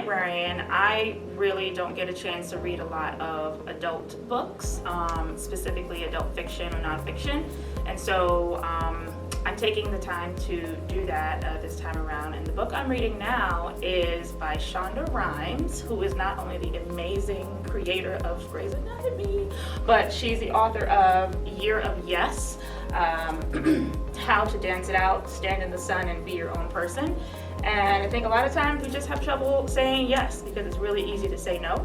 librarian, I really don't get a chance to read a lot of adult books, specifically adult fiction or nonfiction. And so I'm taking the time to do that this time around. And the book I'm reading now is by Shonda Rhimes, who is not only the amazing creator of Grey's Anatomy, but she's the author of Year of Yes, How to Dance It Out, Stand in the Sun, and Be Your Own Person. And I think a lot of times we just have trouble saying yes because it's really easy to say no.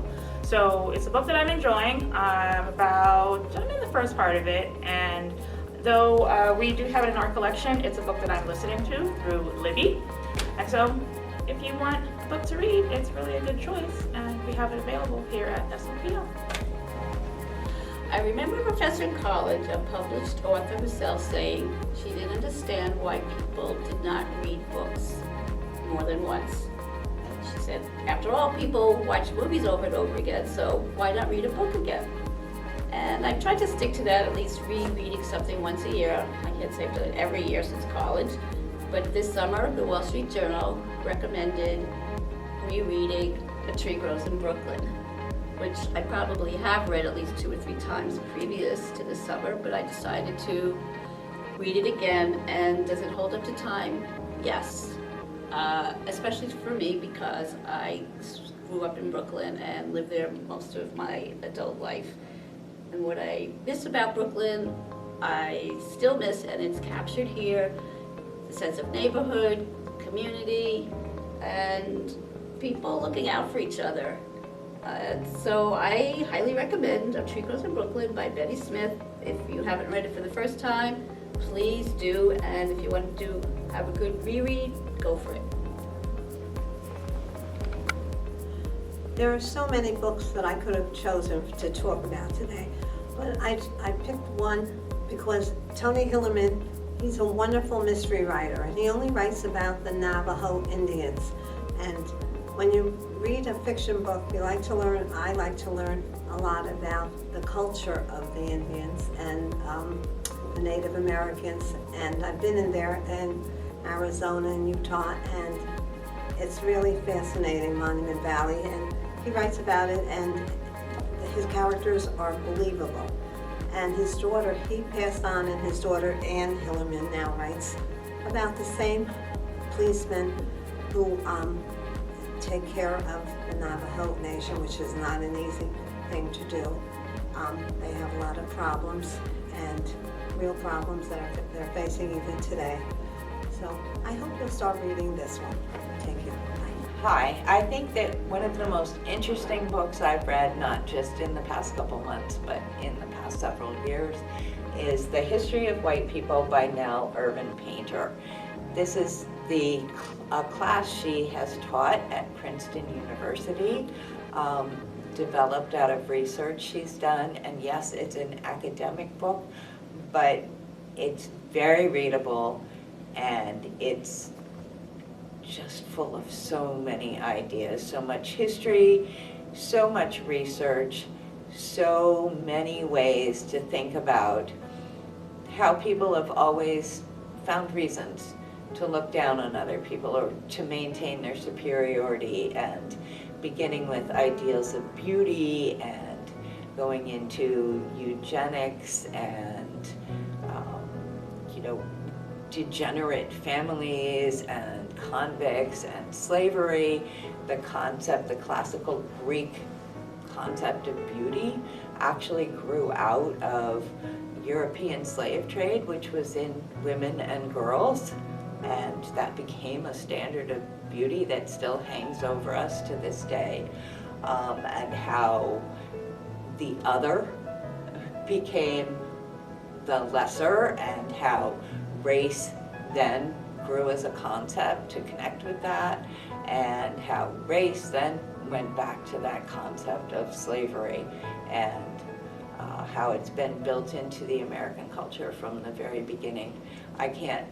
So it's a book that I'm enjoying. I'm in the first part of it, and though we do have it in our collection, it's a book that I'm listening to through Libby. And so if you want a book to read, it's really a good choice, and we have it available here at SOPL. I remember a professor in college, a published author herself, saying she didn't understand why people did not read books more than once. And she said, after all, people watch movies over and over again, so why not read a book again? And I've tried to stick to that, at least rereading something once a year. I can't say I've done it every year since college, but this summer, the Wall Street Journal recommended rereading A Tree Grows in Brooklyn, which I probably have read at least 2 or 3 times previous to this summer, but I decided to read it again. And does it hold up to time? Yes. Especially for me, because I grew up in Brooklyn and lived there most of my adult life. And what I miss about Brooklyn, I still miss, and it's captured here, the sense of neighborhood, community, and people looking out for each other. So I highly recommend A Tree Grows in Brooklyn by Betty Smith. If you haven't read it for the first time, please do, and if you want to have a good reread, go for it. There are so many books that I could have chosen to talk about today, but I picked one because Tony Hillerman, he's a wonderful mystery writer, and he only writes about the Navajo Indians. And when you read a fiction book, I like to learn a lot about the culture of the Indians and the Native Americans. And I've been in there in Arizona and Utah, and it's really fascinating, Monument Valley, and he writes about it, and his characters are believable. And his daughter, he passed on, and his daughter, Ann Hillerman, now writes about the same policemen who take care of the Navajo Nation, which is not an easy thing to do. They have a lot of problems, and real problems that they're facing even today. So I hope you'll start reading this one. Take care. Bye. Hi, I think that one of the most interesting books I've read, not just in the past couple months, but in the past several years, is The History of White People by Nell Irvin Painter. This is a class she has taught at Princeton University, developed out of research she's done, and yes, it's an academic book, but it's very readable, and it's just full of so many ideas, so much history, so much research, so many ways to think about how people have always found reasons to look down on other people or to maintain their superiority, and beginning with ideals of beauty and going into eugenics and degenerate families and convicts and slavery. The classical Greek concept of beauty actually grew out of European slave trade, which was in women and girls, and that became a standard of beauty that still hangs over us to this day, and how the other became the lesser, and how race then grew as a concept to connect with that, and how race then went back to that concept of slavery, and how it's been built into the American culture from the very beginning. I can't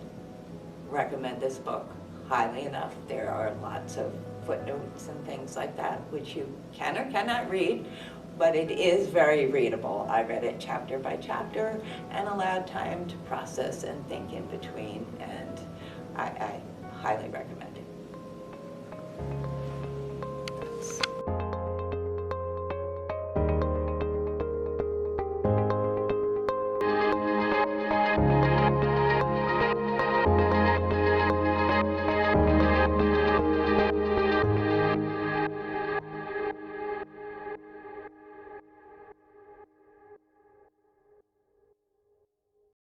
recommend this book highly enough. There are lots of footnotes and things like that which you can or cannot read, but it is very readable. I read it chapter by chapter and allowed time to process and think in between, and I highly recommend it.